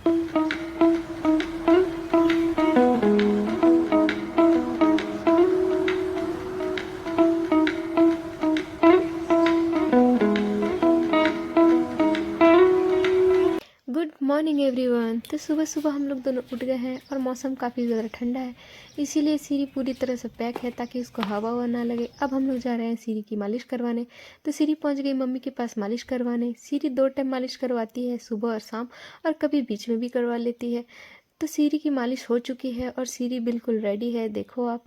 Good morning everyone. तो सुबह सुबह हम लोग दोनों उठ गए हैं और मौसम काफ़ी ज़्यादा ठंडा है, इसीलिए सीरी पूरी तरह से पैक है ताकि उसको हवा ववा ना लगे। अब हम लोग जा रहे हैं सीरी की मालिश करवाने। तो सीरी पहुंच गई मम्मी के पास मालिश करवाने। सीरी 2 टाइम मालिश करवाती है, सुबह और शाम, और कभी बीच में भी करवा लेती है। तो सीरी की मालिश हो चुकी है और सीरी बिल्कुल रेडी है, देखो आप।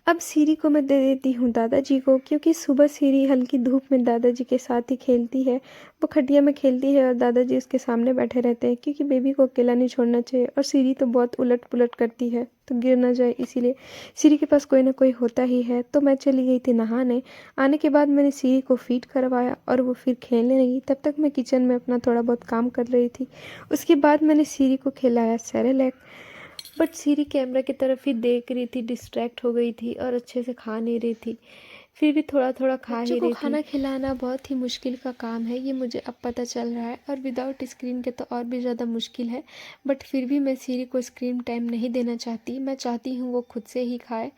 अब सीरी को मैं दे देती हूँ दादाजी को, क्योंकि सुबह सीरी हल्की धूप में दादाजी के साथ ही खेलती है। वो खटिया में खेलती है और दादाजी उसके सामने बैठे रहते हैं, क्योंकि बेबी को अकेला नहीं छोड़ना चाहिए। और सीरी तो बहुत उलट पुलट करती है तो गिर ना जाए, इसीलिए सीरी के पास कोई ना कोई होता ही है। तो मैं चली गई थी नहाने। आने के बाद मैंने सीरी को फीड करवाया और वो फिर खेलने लगी। तब तक मैं किचन में अपना थोड़ा बहुत काम कर रही थी। उसके बाद मैंने सीरी को खिलाया सेरेलैक, बट सीरी कैमरा की तरफ ही देख रही थी, डिस्ट्रैक्ट हो गई थी और अच्छे से खा नहीं रही थी। फिर भी थोड़ा थोड़ा खा ही रही थी। खाना खिलाना बहुत ही मुश्किल का काम है, ये मुझे अब पता चल रहा है, और विदाउट स्क्रीन के तो और भी ज़्यादा मुश्किल है। बट फिर भी मैं सीरी को स्क्रीन टाइम नहीं देना चाहती। मैं चाहती हूँ वो खुद से ही खाए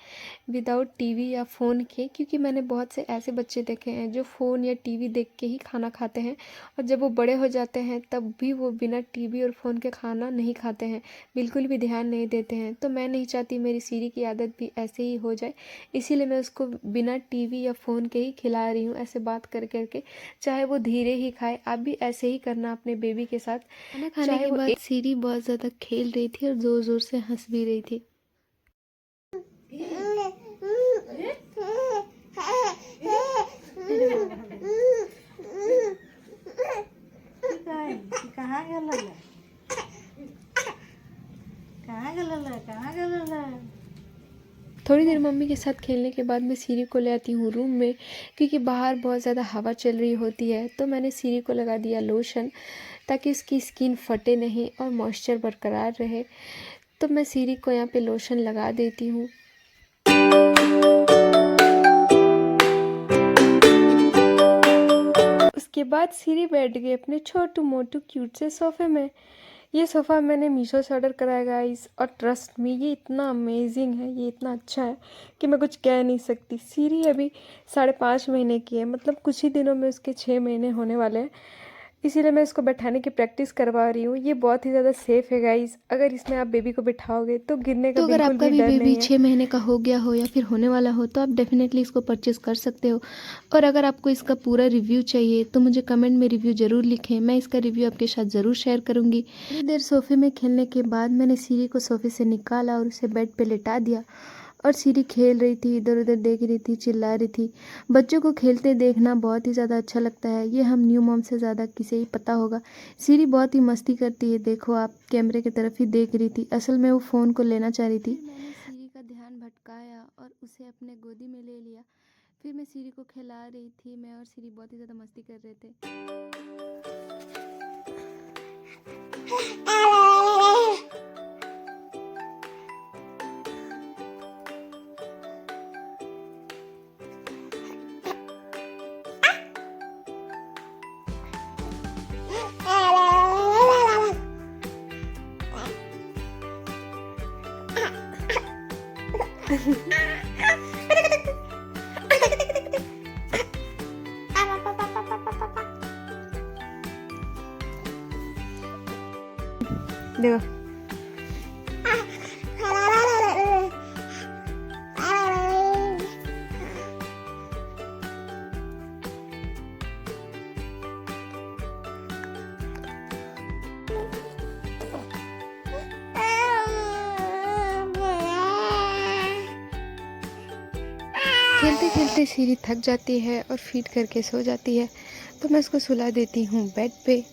विदाउट टीवी या फ़ोन के, क्योंकि मैंने बहुत से ऐसे बच्चे देखे हैं जो फ़ोन या टीवी देख के ही खाना खाते हैं, और जब वो बड़े हो जाते हैं तब भी वो बिना टीवी और फ़ोन के खाना नहीं खाते हैं, बिल्कुल भी ध्यान नहीं देते हैं। तो मैं नहीं चाहती मेरी सीरी की आदत भी ऐसे ही हो जाए, इसीलिए मैं उसको बिना टीवी या फ़ोन के ही खिला रही हूँ, ऐसे बात कर करके, चाहे वो धीरे ही खाए। आप भी ऐसे ही करना अपने बेबी के साथ। खाना खाने के बाद सीरी बहुत ज़्यादा खेल रही थी और ज़ोर ज़ोर से हंस भी रही थी। थोड़ी देर मम्मी के साथ खेलने के बाद मैं सीरी को ले आती हूँ रूम में, क्योंकि बाहर बहुत ज़्यादा हवा चल रही होती है। तो मैंने सीरी को लगा दिया लोशन, ताकि उसकी स्किन फटे नहीं और मॉइस्चर बरकरार रहे। तो मैं सीरी को यहाँ पे लोशन लगा देती हूँ। उसके बाद सीरी बैठ गई अपने छोटू मोटू क्यूट से सोफे में। ये सोफ़ा मैंने मीशो से ऑर्डर कराया गाइस, और ट्रस्ट मी ये इतना अमेजिंग है, ये इतना अच्छा है कि मैं कुछ कह नहीं सकती। सीरी अभी 5.5 महीने की है, मतलब कुछ ही दिनों में उसके 6 महीने होने वाले हैं, इसीलिए मैं इसको बैठाने की प्रैक्टिस करवा रही हूँ। ये बहुत ही ज़्यादा सेफ़ है गाइस। अगर इसमें आप बेबी को बिठाओगे तो गिरने का बिल्कुल भी डर नहीं है। 6 महीने का हो गया हो या फिर होने वाला हो तो आप डेफिनेटली इसको परचेज़ कर सकते हो। और अगर आपको इसका पूरा रिव्यू चाहिए तो मुझे कमेंट में रिव्यू ज़रूर लिखें, मैं इसका रिव्यू आपके साथ ज़रूर शेयर करूँगी। थोड़ी देर सोफ़े में खेलने के बाद मैंने सीरी को सोफ़े से निकाला और उसे बेड पे लिटा दिया, और सीरी खेल रही थी, इधर उधर देख रही थी, चिल्ला रही थी। बच्चों को खेलते देखना बहुत ही ज़्यादा अच्छा लगता है, ये हम न्यू मॉम से ज़्यादा किसे ही पता होगा। सीरी बहुत ही मस्ती करती है, देखो आप, कैमरे की तरफ ही देख रही थी, असल में वो फ़ोन को लेना चाह रही थी। मैंने सीरी का ध्यान भटकाया और उसे अपने गोदी में ले लिया। फिर मैं सीरी को खिला रही थी, मैं और सीरी बहुत ही ज़्यादा मस्ती कर रहे थे। देखो खेलते खेलते सीरी थक जाती है और फीड करके सो जाती है, तो मैं उसको सुला देती हूँ बेड पे।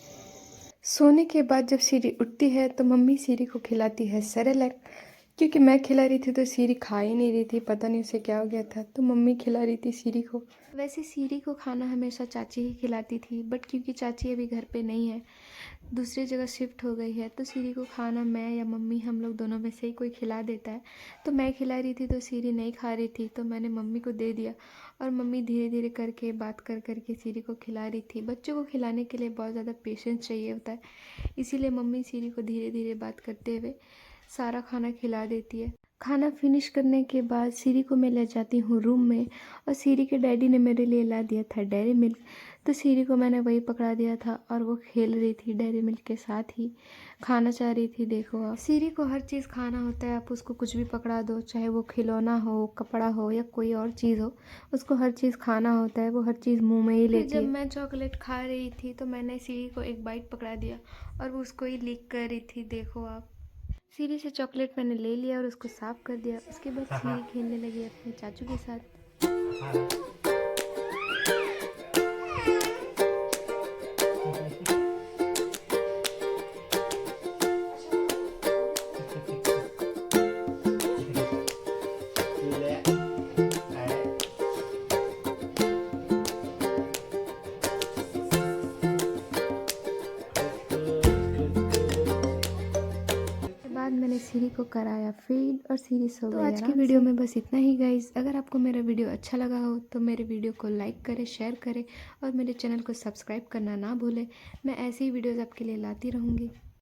सोने के बाद जब सीरी उठती है तो मम्मी सीरी को खिलाती है सेरेलैक, क्योंकि मैं खिला रही थी तो सीरी खा ही नहीं रही थी, पता नहीं उसे क्या हो गया था, तो मम्मी खिला रही थी सीरी को। वैसे सीरी को खाना हमेशा चाची ही खिलाती थी, बट क्योंकि चाची अभी घर पे नहीं है दूसरी जगह शिफ्ट हो गई है, तो सीरी को खाना मैं या मम्मी हम लोग दोनों में से ही कोई खिला देता है। तो मैं खिला रही थी तो सीरी नहीं खा रही थी, तो मैंने मम्मी को दे दिया और मम्मी धीरे धीरे करके बात कर करके सीरी को खिला रही थी। बच्चों को खिलाने के लिए बहुत ज़्यादा पेशेंस चाहिए होता है, इसीलिए मम्मी सीरी को धीरे धीरे बात करते हुए सारा खाना खिला देती है। खाना फिनिश करने के बाद सीरी को मैं ले जाती हूँ रूम में, और सीरी के डैडी ने मेरे लिए ला दिया था डेयरी मिल्क, तो सीरी को मैंने वही पकड़ा दिया था और वो खेल रही थी डेयरी मिल्क के साथ ही, खाना चाह रही थी। देखो आप, सीरी को हर चीज़ खाना होता है, आप उसको कुछ भी पकड़ा दो, चाहे वो खिलौना हो, कपड़ा हो या कोई और चीज़ हो, उसको हर चीज़ खाना होता है, वो हर चीज़ मुँह में ही लेती है। जब मैं चॉकलेट खा रही थी तो मैंने सीरी को एक बाइट पकड़ा दिया और वो उसको ही लिक कर रही थी। देखो आप, सीरी से चॉकलेट मैंने ले लिया और उसको साफ कर दिया। उसके बाद सीरी खेलने लगी अपने चाचू के साथ। बाद मैंने सीरी को कराया फीड और सीरी सो गई। तो आज की वीडियो में बस इतना ही गाइस। अगर आपको मेरा वीडियो अच्छा लगा हो तो मेरे वीडियो को लाइक करें, शेयर करें और मेरे चैनल को सब्सक्राइब करना ना भूलें। मैं ऐसी ही वीडियोस आपके लिए लाती रहूँगी।